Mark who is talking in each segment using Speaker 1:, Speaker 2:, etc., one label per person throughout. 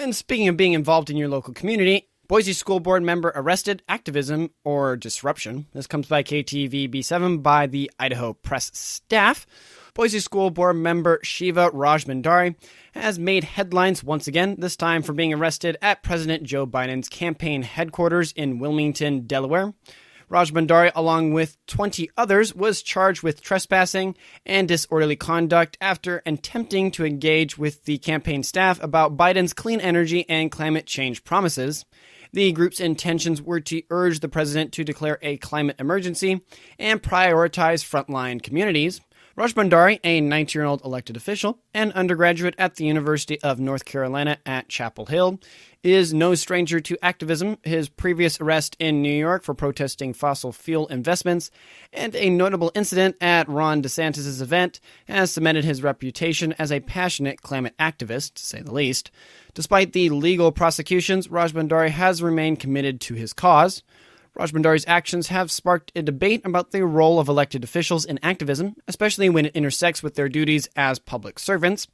Speaker 1: And speaking of being involved in your local community, Boise School Board member arrested, activism, or disruption. This comes by KTVB7 by the Idaho press staff. Boise School Board member Shiva Rajbhandari has made headlines once again, this time for being arrested at President Joe Biden's campaign headquarters in Wilmington, Delaware. Rajbhandari, along with 20 others, was charged with trespassing and disorderly conduct after attempting to engage with the campaign staff about Biden's clean energy and climate change promises. The group's intentions were to urge the president to declare a climate emergency and prioritize frontline communities. Rajbhandari, a 19-year-old elected official and undergraduate at the University of North Carolina at Chapel Hill, is no stranger to activism. His previous arrest in New York for protesting fossil fuel investments and a notable incident at Ron DeSantis' event has cemented his reputation as a passionate climate activist, to say the least. Despite the legal prosecutions, Rajbhandari has remained committed to his cause. Rajbhandari's actions have sparked a debate about the role of elected officials in activism, especially when it intersects with their duties as public servants.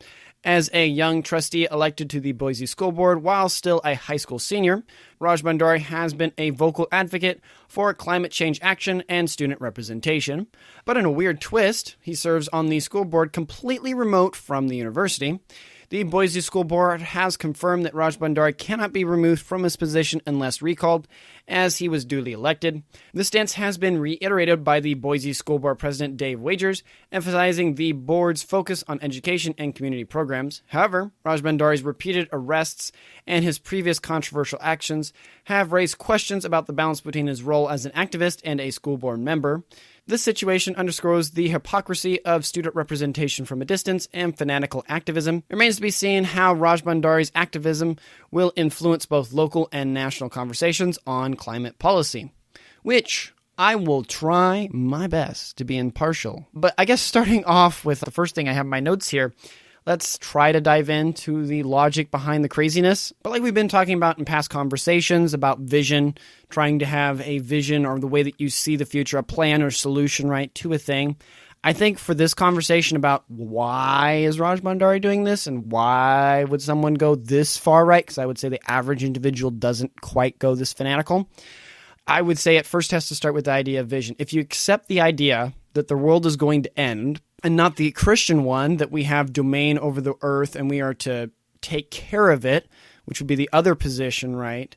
Speaker 1: As a young trustee elected to the Boise School Board while still a high school senior, Rajbhandari has been a vocal advocate for climate change action and student representation. But in a weird twist, he serves on the school board completely remote from the university. The Boise School Board has confirmed that Rajbhandari cannot be removed from his position unless recalled, as he was duly elected. This stance has been reiterated by the Boise School Board President Dave Wagers, emphasizing the board's focus on education and community programs. However, Rajbhandari's repeated arrests and his previous controversial actions have raised questions about the balance between his role as an activist and a school board member. This situation underscores the hypocrisy of student representation from a distance and fanatical activism. It remains to be seen how Rajbhandari's activism will influence both local and national conversations on climate policy, which I will try my best to be impartial. But I guess starting off with the first thing I have in my notes here, let's try to dive into the logic behind the craziness. But like we've been talking about in past conversations about vision, trying to have a vision or the way that you see the future, a plan or solution, right, to a thing. I think for this conversation about why is Rajbhandari doing this and why would someone go this far right, because I would say the average individual doesn't quite go this fanatical, I would say it first has to start with the idea of vision. If you accept the idea that the world is going to end, and not the Christian one, that we have domain over the earth and we are to take care of it, which would be the other position, right?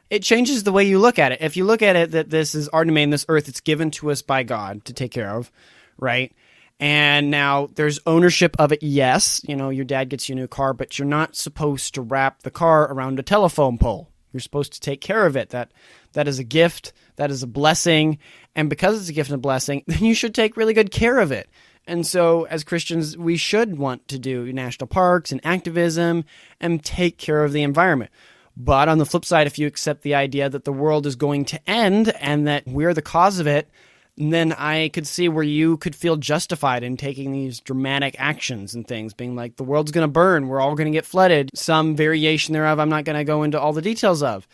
Speaker 1: It changes the way you look at it. If you look at it that this is our domain, this earth, it's given to us by God to take care of, right? And now there's ownership of it, yes. You know, your dad gets you a new car, but you're not supposed to wrap the car around a telephone pole. You're supposed to take care of it. That is a gift. That is a blessing. And because it's a gift and a blessing, then you should take really good care of it. And so as Christians, we should want to do national parks and activism and take care of the environment. But on the flip side, if you accept the idea that the world is going to end and that we're the cause of it, then I could see where you could feel justified in taking these dramatic actions and things, being like, the world's going to burn, we're all going to get flooded, some variation thereof I'm not going to go into all the details of.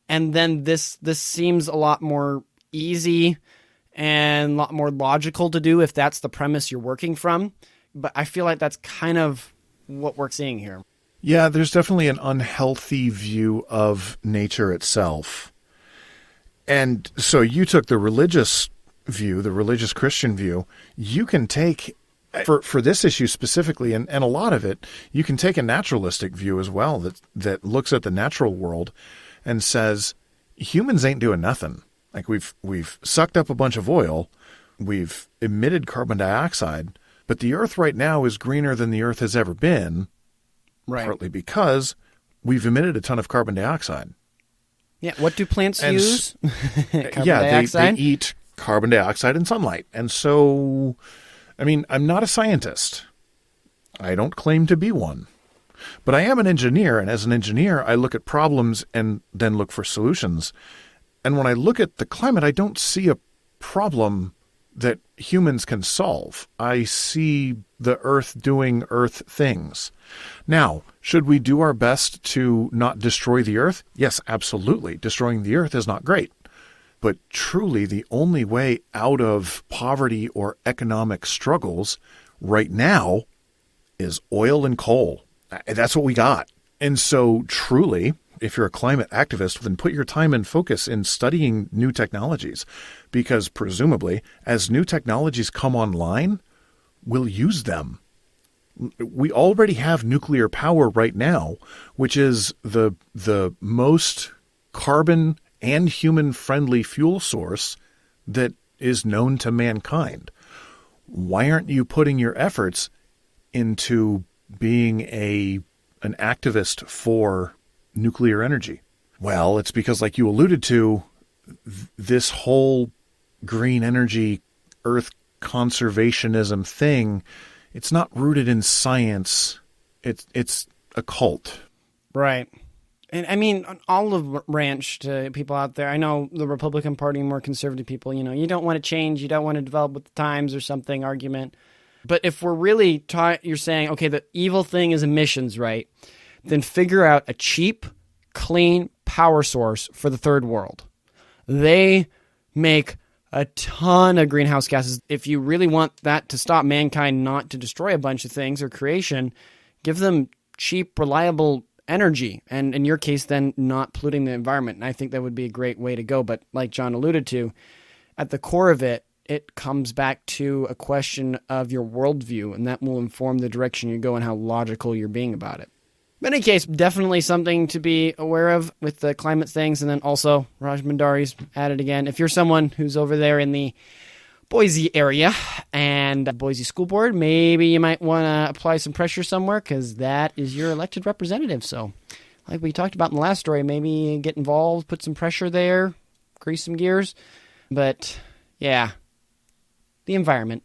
Speaker 1: And then this seems a lot more easy and a lot more logical to do if that's the premise you're working from. But I feel like that's kind of what we're seeing here.
Speaker 2: Yeah, there's definitely an unhealthy view of nature itself. And so you took the religious view, the religious Christian view. You can take, for this issue specifically, and a lot of it, you can take a naturalistic view as well that looks at the natural world and says, humans ain't doing nothing. Like we've sucked up a bunch of oil, we've emitted carbon dioxide, but the earth right now is greener than the earth has ever been, right? Partly because we've emitted a ton of carbon dioxide.
Speaker 1: Yeah, what do plants use?
Speaker 2: They eat carbon dioxide and sunlight. And so, I mean, I'm not a scientist. I don't claim to be one. But I am an engineer, and as an engineer, I look at problems and then look for solutions. And when I look at the climate, I don't see a problem that humans can solve. I see the earth doing earth things. Now, should we do our best to not destroy the earth? Yes, absolutely. Destroying the earth is not great. But truly, the only way out of poverty or economic struggles right now is oil and coal. That's what we got. And so truly, if you're a climate activist, then put your time and focus in studying new technologies, because presumably as new technologies come online, we'll use them. We already have nuclear power right now, which is the most carbon and human-friendly fuel source that is known to mankind. Why aren't you putting your efforts into being an activist for nuclear energy? Well, it's because, like you alluded to, this whole green energy, earth conservationism thing, it's not rooted in science. It's a cult.
Speaker 1: Right. And I mean, olive branch to people out there. I know the Republican Party, more conservative people, you don't want to change, you don't want to develop with the times or something argument. But if we're really you're saying, okay, the evil thing is emissions, right? Then figure out a cheap, clean power source for the third world. They make a ton of greenhouse gases. If you really want that to stop mankind not to destroy a bunch of things or creation, give them cheap, reliable energy. And in your case, then not polluting the environment. And I think that would be a great way to go. But like John alluded to, at the core of it, it comes back to a question of your worldview, and that will inform the direction you go and how logical you're being about it. In any case, definitely something to be aware of with the climate things. And then also, Rajbhandari's added again. If you're someone who's over there in the Boise area and Boise School Board, maybe you might want to apply some pressure somewhere, because that is your elected representative. So like we talked about in the last story, maybe get involved, put some pressure there, grease some gears. But yeah, the environment.